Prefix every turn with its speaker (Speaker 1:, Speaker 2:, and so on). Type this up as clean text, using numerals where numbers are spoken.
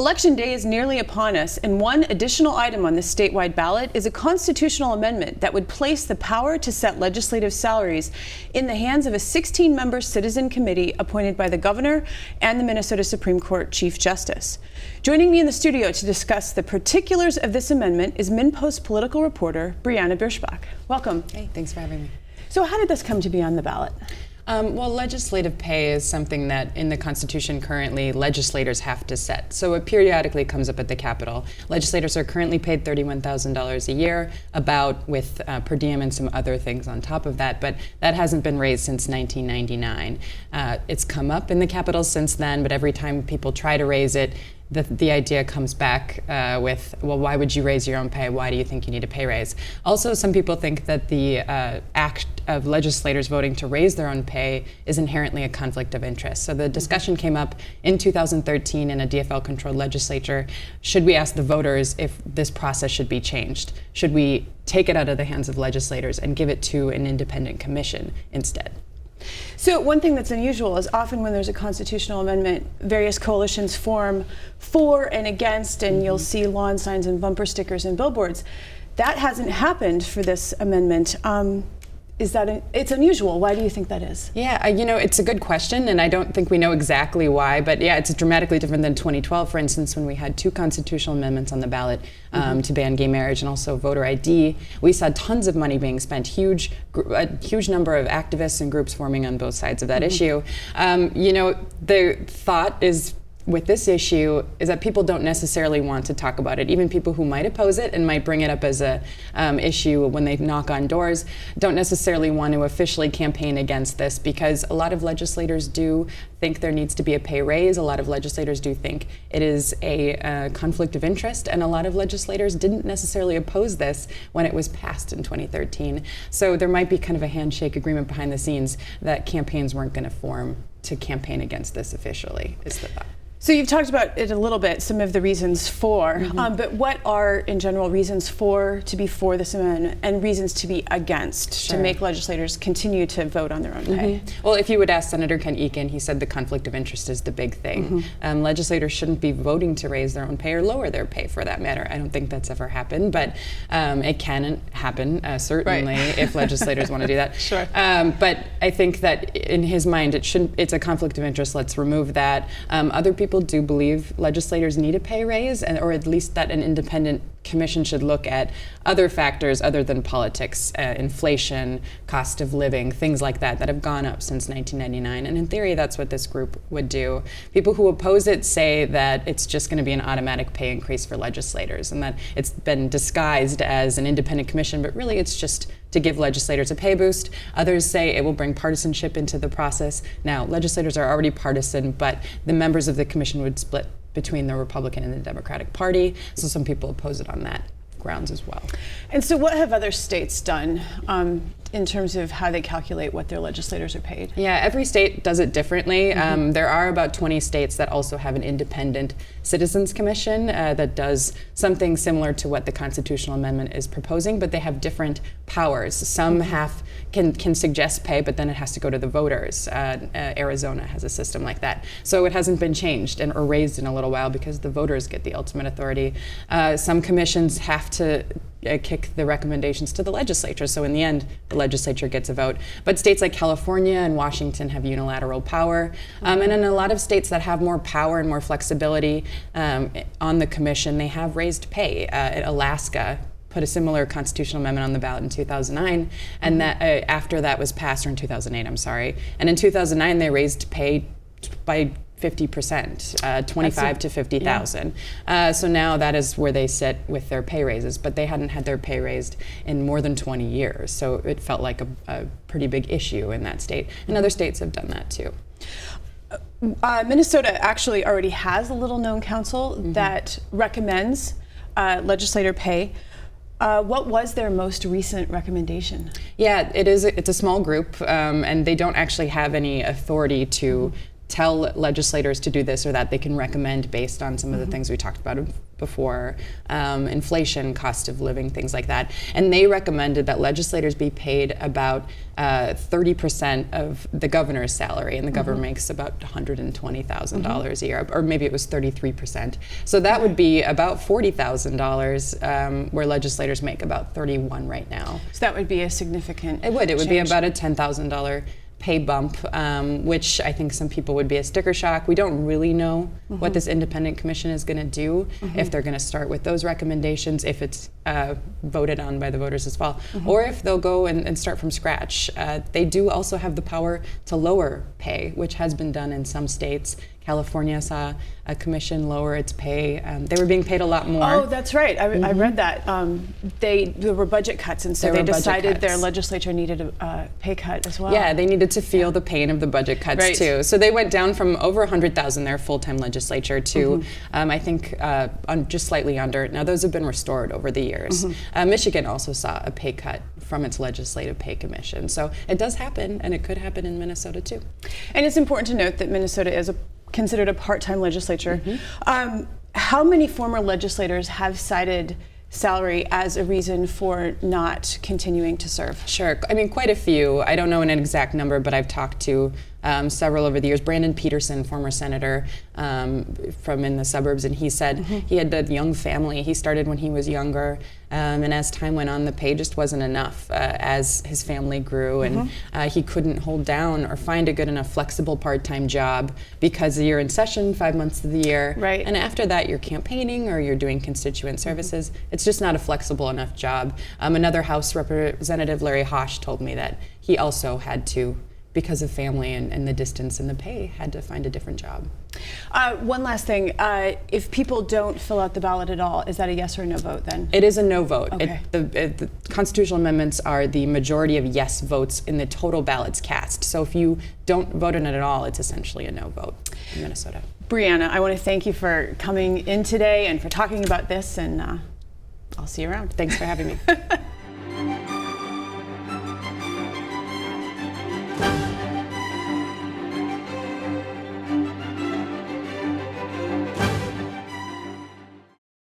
Speaker 1: Election day is nearly upon us, and one additional item on this statewide ballot is a constitutional amendment that would place the power to set legislative salaries in the hands of a 16-member citizen committee appointed by the governor and the Minnesota Supreme Court Chief Justice. Joining me in the studio to discuss the particulars of this amendment is MinnPost political reporter Briana Bierschbach. Welcome.
Speaker 2: Hey, thanks for having me.
Speaker 1: So how did this come to be on the ballot?
Speaker 2: Well, legislative pay is something that in the Constitution currently legislators have to set. So it periodically comes up at the Capitol. Legislators are currently paid $31,000 a year, about with per diem and some other things on top of that, but that hasn't been raised since 1999. It's come up in the Capitol since then, but every time people try to raise it, the idea comes back with, well, why would you raise your own pay? Why do you think you need a pay raise? Also, some people think that the act of legislators voting to raise their own pay is inherently a conflict of interest. So the discussion came up in 2013 in a DFL-controlled legislature. Should we ask the voters if this process should be changed? Should we take it out of the hands of legislators and give it to an independent commission instead?
Speaker 1: So one thing that's unusual is often when there's a constitutional amendment, various coalitions form for and against, and you'll see lawn signs and bumper stickers and billboards. That hasn't happened for this amendment. It's unusual. Why do you think that is?
Speaker 2: Yeah, it's a good question, and I don't think we know exactly why, but yeah, it's dramatically different than 2012, for instance, when we had two constitutional amendments on the ballot to ban gay marriage and also voter ID. We saw tons of money being spent, a huge number of activists and groups forming on both sides of that issue. The thought is, with this issue, is that people don't necessarily want to talk about it. Even people who might oppose it and might bring it up as a issue when they knock on doors don't necessarily want to officially campaign against this, because a lot of legislators do think there needs to be a pay raise. A lot of legislators do think it is a conflict of interest, and a lot of legislators didn't necessarily oppose this when it was passed in 2013. So there might be kind of a handshake agreement behind the scenes that campaigns weren't going to form to campaign against this officially, is the thought.
Speaker 1: So you've talked about it a little bit, some of the reasons for, but what are, in general, reasons to be for this amendment and reasons to be against, to make legislators continue to vote on their own pay?
Speaker 2: Well, if you would ask Senator Ken Eakin, he said the conflict of interest is the big thing. Legislators shouldn't be voting to raise their own pay or lower their pay, for that matter. I don't think that's ever happened, but it can happen, certainly, if legislators want to do that.
Speaker 1: Sure.
Speaker 2: But I think that in his mind, it's a conflict of interest. Let's remove that. Other people do believe legislators need a pay raise, or at least that an independent commission should look at other factors other than politics, inflation, cost of living, things like that have gone up since 1999. And in theory, that's what this group would do. People who oppose it say that it's just going to be an automatic pay increase for legislators, and that it's been disguised as an independent commission, but really it's just to give legislators a pay boost. Others say it will bring partisanship into the process. Now, legislators are already partisan, but the members of the commission would split between the Republican and the Democratic Party, so some people oppose it on that grounds as well.
Speaker 1: And so what have other states done in terms of how they calculate what their legislators are paid?
Speaker 2: Yeah, every state does it differently. There are about 20 states that also have an independent citizens commission that does something similar to what the constitutional amendment is proposing, but they have different powers. Some can suggest pay, but then it has to go to the voters. Arizona has a system like that. So it hasn't been changed or raised in a little while because the voters get the ultimate authority. Some commissions have to kick the recommendations to the legislature. So in the end, the legislature gets a vote. But states like California and Washington have unilateral power. And in a lot of states that have more power and more flexibility on the commission, they have raised pay. Alaska put a similar constitutional amendment on the ballot in 2009, and that after that was passed, or in 2008, I'm sorry. And in 2009, they raised pay by 50%, 25 to 50,000. So now that is where they sit with their pay raises, but they hadn't had their pay raised in more than 20 years. So it felt like a pretty big issue in that state. And other states have done that too.
Speaker 1: Minnesota actually already has a little-known council that recommends legislator pay. What was their most recent recommendation?
Speaker 2: Yeah, it's a small group, and they don't actually have any authority to tell legislators to do this or that. They can recommend based on some of the things we talked about before, inflation, cost of living, things like that. And they recommended that legislators be paid about 30% of the governor's salary, and the governor makes about $120,000 a year, or maybe it was 33%. So that would be about $40,000, where legislators make about 31 right now.
Speaker 1: So that would be a significant
Speaker 2: It would
Speaker 1: change.
Speaker 2: be about a $10,000 pay bump, which I think some people would be a sticker shock. We don't really know what this independent commission is going to do, if they're going to start with those recommendations, if it's voted on by the voters as well, or if they'll go and start from scratch. They do also have the power to lower pay, which has been done in some states. California saw a commission lower its pay. They were being paid a lot more.
Speaker 1: Oh, that's right. I read that. There were budget cuts, and so
Speaker 2: There
Speaker 1: they
Speaker 2: were budget
Speaker 1: decided their
Speaker 2: cuts.
Speaker 1: legislature needed a pay cut as well.
Speaker 2: Yeah, they needed to feel the pain of the budget cuts
Speaker 1: Right.
Speaker 2: too. So they went down from over 100,000 their full-time legislature to I think just slightly under. Now those have been restored over the years. Michigan also saw a pay cut from its legislative pay commission. So it does happen, and it could happen in Minnesota too.
Speaker 1: And it's important to note that Minnesota is considered a part-time legislature. How many former legislators have cited salary as a reason for not continuing to serve?
Speaker 2: Sure. I mean, quite a few. I don't know an exact number, but I've talked to several over the years. Brandon Peterson, former senator from in the suburbs, and he said he had a young family. He started when he was younger, and as time went on, the pay just wasn't enough as his family grew, and he couldn't hold down or find a good enough flexible part-time job because you're in session 5 months of the year,
Speaker 1: Right.
Speaker 2: and after that you're campaigning or you're doing constituent services. It's just not a flexible enough job. Another House Representative, Larry Hosh, told me that he also had to, because of family and the distance and the pay, had to find a different job.
Speaker 1: One last thing. If people don't fill out the ballot at all, is that a yes or no vote then?
Speaker 2: It is a no vote.
Speaker 1: Okay.
Speaker 2: The constitutional amendments are the majority of yes votes in the total ballots cast. So if you don't vote on it at all, it's essentially a no vote in Minnesota.
Speaker 1: Briana, I want to thank you for coming in today and for talking about this, and I'll see you around.
Speaker 2: Thanks for having me.